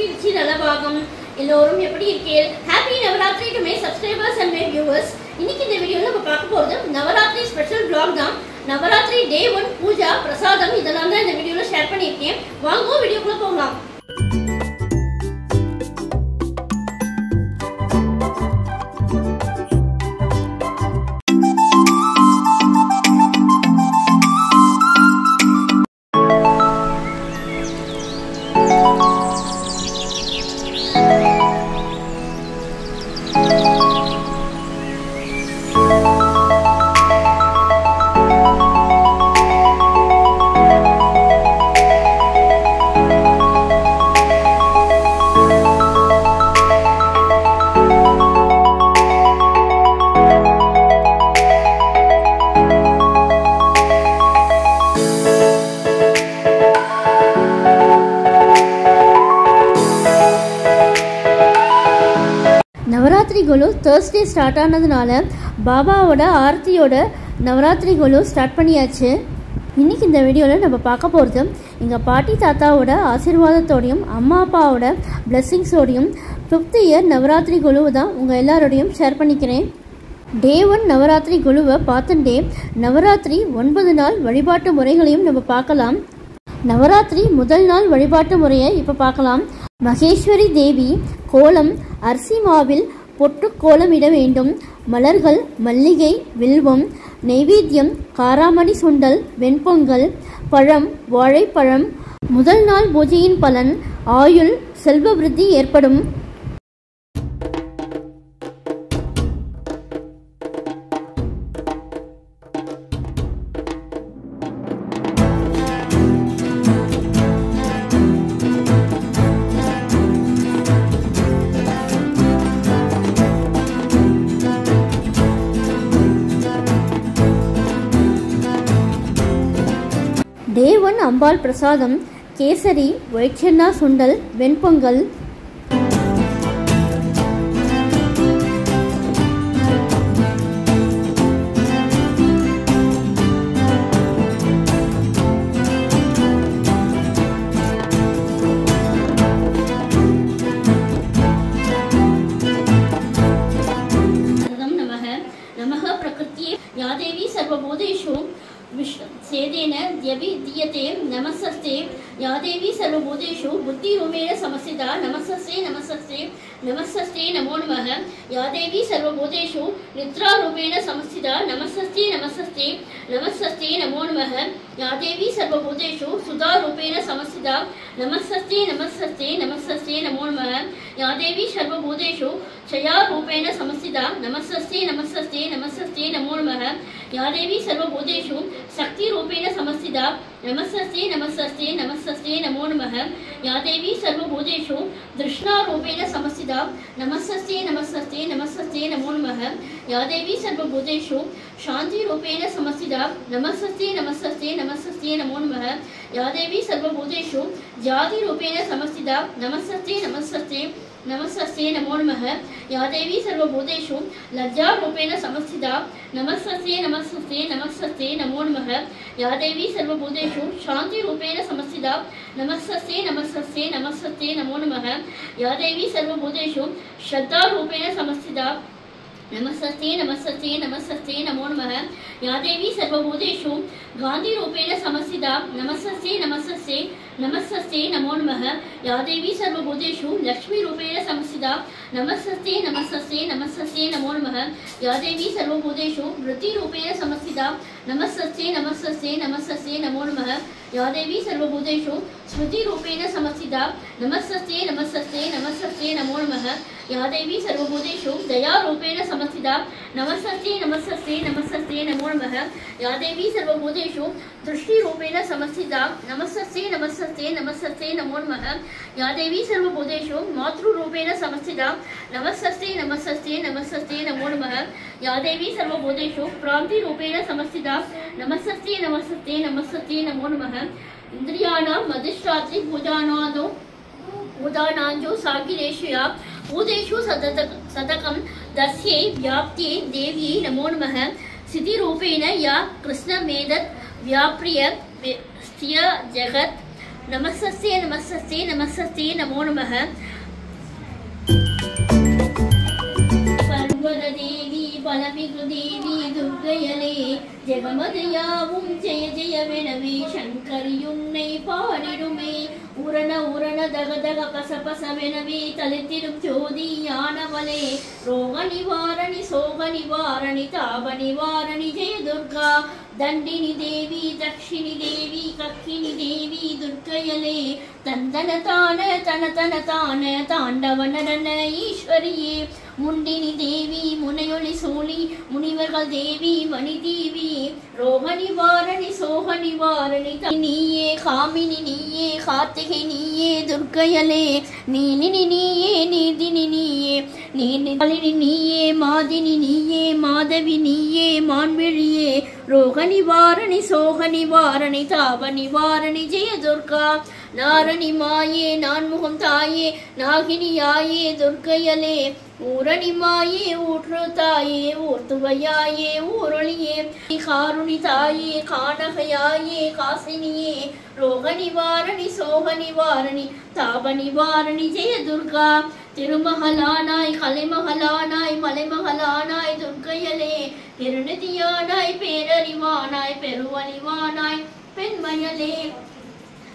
திருச்சி நலபாகம் எல்லோரும் எப்படி இருக்கீங்க? Happy Navaratri to my subscribers and my viewers. இன்னைக்கு இந்த வீடியோல நம்ம பார்க்க போறது நவராத்திரி ஸ்பெஷல் vlog தான். நவராத்திரி டே 1 பூஜா பிரசாதம் இதெல்லாம் தான் இந்த வீடியோல ஷேர் பண்ணியிருக்கேன். வாங்க வீடியோக்குள்ள போகலாம். நவராத்திரி கோலு தேர்ஸ்டே ஸ்டார்ட் ஆனதுனால பாபாவோட ஆர்த்தியோட நவராத்திரி கோலு ஸ்டார்ட் பண்ணியாச்சு. இன்றைக்கி இந்த வீடியோவில் நம்ம பார்க்க போகிறது எங்கள் பாட்டி தாத்தாவோட ஆசீர்வாதத்தோடையும் அம்மா அப்பாவோட பிளெஸ்ஸிங்ஸோடையும் 5th இயர் நவராத்திரி குழுவை தான் உங்கள் எல்லாரோடையும் ஷேர் பண்ணிக்கிறேன். டே 1 நவராத்திரி குழுவை பார்த்துட்டே நவராத்திரி 9 நாள் வழிபாட்டு முறைகளையும் நம்ம பார்க்கலாம். நவராத்திரி முதல் நாள் வழிபாட்டு முறையை இப்போ பார்க்கலாம். மகேஸ்வரி தேவி கோலம் அரிசி மாவில் பொட்டு கோலமிட வேண்டும். மலர்கள் மல்லிகை வில்வம், நெய்வேத்தியம் காராமணி சுண்டல், வெண்பொங்கல், பழம் வாழைப்பழம். முதல் நாள் பூஜையின் பலன் ஆயுள் செல்வ விருத்தி ஏற்படும். டே 1 அம்பாள் பிரசாதம் கேசரி, ஒயிட் சென்னா சுண்டல், வெண்பொங்கல். நமः பிரகிருத்யே யாதேவி சர்வபூதேஷு சேதேன த்யவி தியதே நமஸ்தே யாதேவி சர்வபூதேஷு புத்திரூபேண சமஸ்திதா நமஸ்தே நமஸ்தே நமஸ்தே நமோ நமः யாதேவி சர்வபூதேஷு நித்ராரூபேண சமஸ்திதா நமஸ்தே நமஸ்தே நமஸ்தே நமோ நமः யாதேவி சர்வபூதேஷு சுதாரூபேண சமஸ்திதா நமஸ்தே நமஸ்தே நமஸ்தே நமோ நமः யாதேவி சர்வபூதேஷு க்ஷயாரூபேண சமஸ்திதா நமஸ்தே நமஸ்தே நமஸ்தே நமோ நமः யாதேவி சர்வபூதேஷு சக்தி ரூபேண சமஸ்திதா நமஸ்தே நமஸ்தே நமஸ்தே நமோ நமः யாதேவி சர்வபூதேஷு திருஷ்ணா ரூபேண சமஸ்திதா நமஸ்தே நமஸ்தே நமஸ்தே நமோ நமः யாதேவி சர்வபூதேஷு சாந்தி ரூபேண சமஸ்திதா நமஸ்தே நமஸ்தே நமஸ்தே நமோ நமः யாதேவி சர்வபூதேஷு ஜாதி ரூபேண சமஸ்திதா நமஸ்தே நமஸ்தே நமஸ்தே நமோ நமः யாதேவி சர்வபூதேஷு லஜ்ஜா ரூபேண சமஸ்திதா நமஸ்தே நமஸ்தே நமஸ்தே நமோ நமः யாதேவி சர்வபூதேஷு சாந்தி ரூபேண சமஸ்திதா நமஸ்தே நமஸ்தே நமஸ்தே நமோ நமः யாதேவி சர்வபூதேஷு ஸ்ரத்தா ரூபேண சமஸ்திதா நமஸ்தே நமஸ்தே நமஸ்தே நமோ நமः யாதேவி சர்வபூதேஷு காந்தி ரூபேண சமஸ்திதா நமஸ்தே நமஸ்தே நமஸ்தே நமோ நமः யாதேவி சர்வபூதேஷு லக்ஷ்மி ரூபேண சமஸ்திதா நமஸ்தே நமஸ்தே நமஸ்தே நமோ நமः யாதேவி சர்வபூதேஷு விருத்தி ரூபேண சமஸ்திதா நமஸ்தே நமஸ்தே நமஸ்தே நமோ நமः யாதேவி சர்வபூதேஷு ஸ்மிருதி ரூபேண சமஸ்திதா நமஸ்தே நமஸ்தே நமஸ்தே நமோ நமः யாதேவி சர்வபூதேஷு தயா ரூபேண சமஸ்திதா நமஸ்தே நமஸ்தே நமஸ்தே நமோ நமः யாதேவி சர்வபூதேஷு திருஷ்டி ரூபேண சமஸ்திதா நமஸ்தே நமஸ்தே நமஸ்தே நமோ நமः யாதேவி சர்வபூதேஷு மாத்ரு ரூபேண சமஸ்திதா நமஸ்தே நமஸ்தே நமஸ்தே நமோ நமः யாதேவி சர்வபூதேஷு பிராந்தி ரூபேண சமஸ்திதா நமஸ்தே நமஸ்தே நமஸ்தே நமோ நமः இந்திரியாணாம் மதிஷ்டாத்ரி பூஜானாதோ பூதானாஞ்சோ சாகிரேஷுயா பூதேஷு சதகம் தஸ்யை வியாப்தியை தேவியை நமோ நமः सिद्धिरूपेण या कृष्णमेदत् व्याप्रिय स्थिय जगत् நமஸ்தே நமஸ்தே நமஸ்தே நமோ நமः. பர்வத தேவி பலமிகு தேவி துர்க்கையலே ஜெகமதையாவும் ஜெய ஜெயவெனவே சங்கரியுன்னை பாடிடுமே. உரண உரண தக தக பச பசவெனவே தலித்திடும் ஜோதி யானவளே. ரோக நிவாரணி சோக நிவாரணி தாப நிவாரணி ஜெய துர்கா. தண்டினி தேவி தக்ஷிணி தேவி கக்கினி தேவி துர்க்கையலே. தந்தன தான தன தன தான தாண்டவ நடன ஈஸ்வரியே. முண்டினி தேவி முனையொளி சூழி முனிவர்கள் தேவி மணி தேவி. ரோக நிவாரணி சோக நிவாரணி நீயே காமினி நீயே கார்த்திகை நீயே துர்க்கையலே. நீலினி நீயே நீதினி நீயே நீலினி நீயே மாதினி நீயே மாதவி நீயே மான்விழியே. ரோக நிவாரணி சோக நிவாரணி தாப நிவாரணி ஜெய துர்கா. நாரணி மாயே நான்முகம் தாயே நாகினியாயே துர்க்கையலே. ஊரணி மாயே ஊற்று தாயே ஊர்த்துவையாயே ஊரொளியே. காருணி தாயே கானகையாயே காசினியே. ரோக நிவாரணி சோக நிவாரணி தாப நிவாரணி ஜெய துர்கா. திருமகளானாய் கலைமகளானாய் மலைமகளானாய் துர்க்கையலே. பெருநிதியானாய் பேரறிவானாய் பெருவழிவானாய் பெண்மயலே.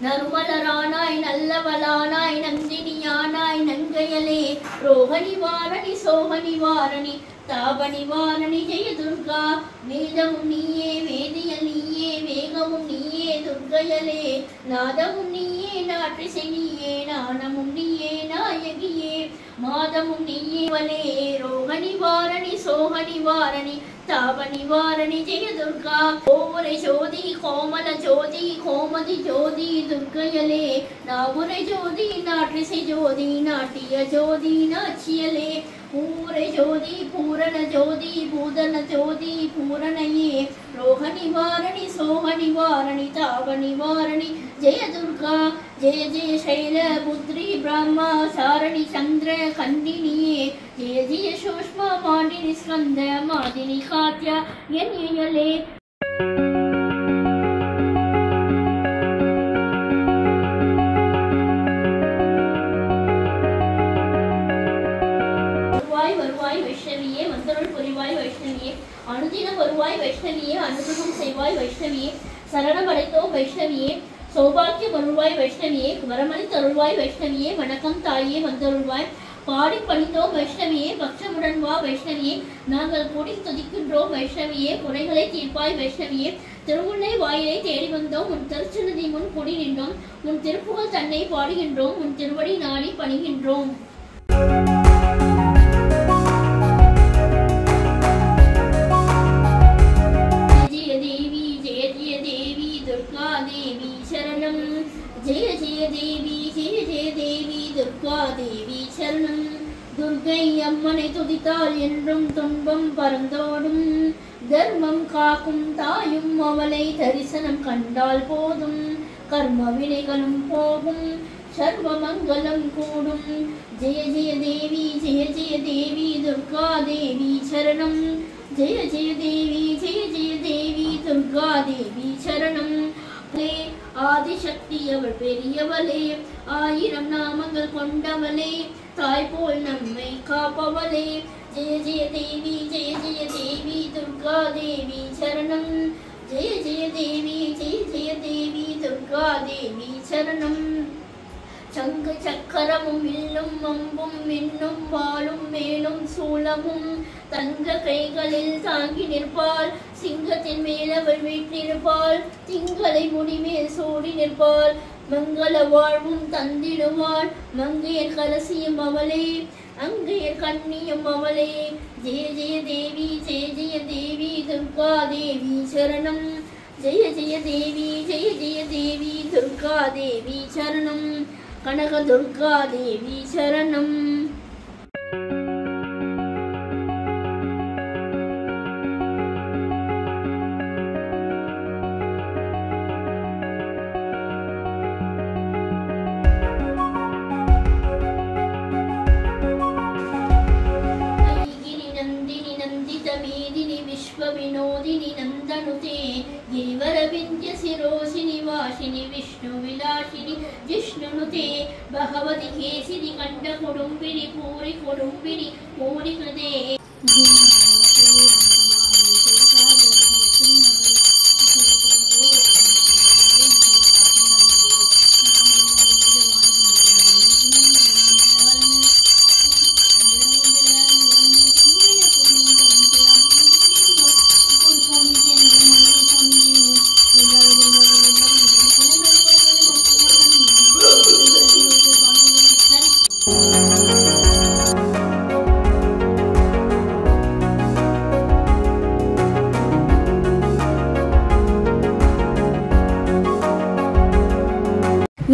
நறுமலரானாய் நல்லவளானாய் நந்தினியானாய் நங்கையலே. ரோக நிவாரணி சோக நிவாரணி தாப நிவாரணி ஜெய துர்கா. வேதமும் நீயே வேதியல் நீயே வேகமும் நீயே துர்க்கையலே. நாதமும் நீயே நாற்றிசை நீயே நாணமும் நீயே நாயகியே. மாதமும் நீயே வலே. ரோக நிவாரணி சோக நிவாரணி தாப நிவாரணி ஜெய துர்கா. கோமுரை ஜோதி கோமல ஜோதி கோமதி ஜோதி துர்க்கையலே. நாவுரை ஜோதி நாற்றிசை ஜோதி நாட்டிய ஜோதி நாச்சியலே. பூரை ஜோதி பூரண ஜோதி பூதன ஜோதி பூரணையே. ரோக நிவாரணி சோக நிவாரணி தாப நிவாரணி ஜெய துர்கா. ஜெய ஜெய சைல புத்ரி பிரம்மா சாரணி சந்திர கண்டினியே. ஜெய ஜெய சூஷ்மா மாண்டினி ஸ்கந்த மாதினி காத்யா எண்ணியலே. வைஷ்ணவியே வந்தருள் புரிவாய் வைஷ்ணவியே. அனுதினம் வருவாய் வைஷ்ணவியே அனுகிரகம் செய்வாய் வைஷ்ணவியே. சரணம் அடைத்தோம் வைஷ்ணவியே. சௌபாக்கியம் அருள்வாய் வைஷ்ணவியே. வரமளி தருள்வாய் வைஷ்ணவியே. வணக்கம் தாயே வந்தருள்வாய். பாடி பணிந்தோம் வைஷ்ணவியே. பக்ஷமுடன் வா வைஷ்ணவியே. நாங்கள் கூடி துதிக்கின்றோம் வைஷ்ணவியே. குறைகளை தீர்ப்பாய் வைஷ்ணவியே. திருமுல்லை வாயிலை தேடி வந்தோம். உன் திருச்சன்னதி முன் கூடி நின்றோம். உன் திருப்புகழ் தன்னை பாடுகின்றோம். உன் திருவடி நாடி பணிகின்றோம். ஜெய ஜெய தேவி ஜெய ஜெய தேவி துர்கா தேவி சரணம். துர்கை அம்மனை துதித்தால் என்றும் துன்பம் பறந்தோடும். தர்மம் காக்கும் தாயும் அவளை தரிசனம் கண்டால் போதும். கர்ம வினைகளும் போகும் சர்வ மங்களம் கூடும். ஜெய ஜெய தேவி ஜெய ஜெய தேவி துர்கா தேவி சரணம். ஜெய ஜெய தேவி ஜெய ஜெய தேவி துர்கா தேவி சரணம். ஆதிசக்தி அவள் பெரியவளே. ஆயிரம் நாமங்கள் கொண்டவளே. தாய் போல் நம்மை காப்பவளே. ஜெய ஜெய தேவி ஜெய ஜெய தேவி துர்கா தேவி சரணம். ஜெய ஜெய தேவி ஜெய ஜெய தேவி துர்கா தேவி சரணம். சங்கு சக்கரமும் வில்லும் அம்பும் மின்னும் வாளும் மேலும் சூலமும் தங்க கைகளில் தாங்கி நிற்பாள். சிங்கத்தின் மேல் அவள் வீற்றிருப்பாள். திங்களை முடிமேல் சூடி நிற்பாள். மங்கள வாழ்வும் தந்திடுவாள். மங்கையர் கலசியும் அவளே. அங்கையர் கண்ணியும் அவளே. ஜெய ஜெய தேவி ஜெய ஜெய தேவி துர்கா தேவி சரணம். ஜெய ஜெய தேவி ஜெய ஜெய தேவி துர்கா தேவி சரணம். கனக துர்கா தேவி சரணம். विनोदिनी नंदनुते गिरिवर विंध्य शिरोशिनी वाशिनी विष्णु विलासिनी भगवति केसिनि कंड कोडुंबिनि पूरी कोडुंबिनि पूरी कृते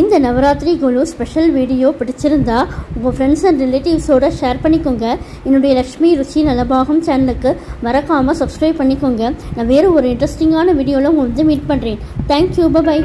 இந்த நவராத்திரி குழு ஸ்பெஷல் வீடியோ பிடிச்சிருந்தா உங்கள் ஃப்ரெண்ட்ஸ் அண்ட் ரிலேட்டிவ்ஸோட ஷேர் பண்ணிக்கோங்க. என்னுடைய லக்ஷ்மி ருச்சி நலபாகம் சேனலுக்கு மறக்காமல் சப்ஸ்கிரைப் பண்ணிக்கோங்க. நான் வேறு ஒரு இன்ட்ரெஸ்டிங்கான வீடியோவில் உங்களை மீட் பண்ணுறேன். Thank you, by.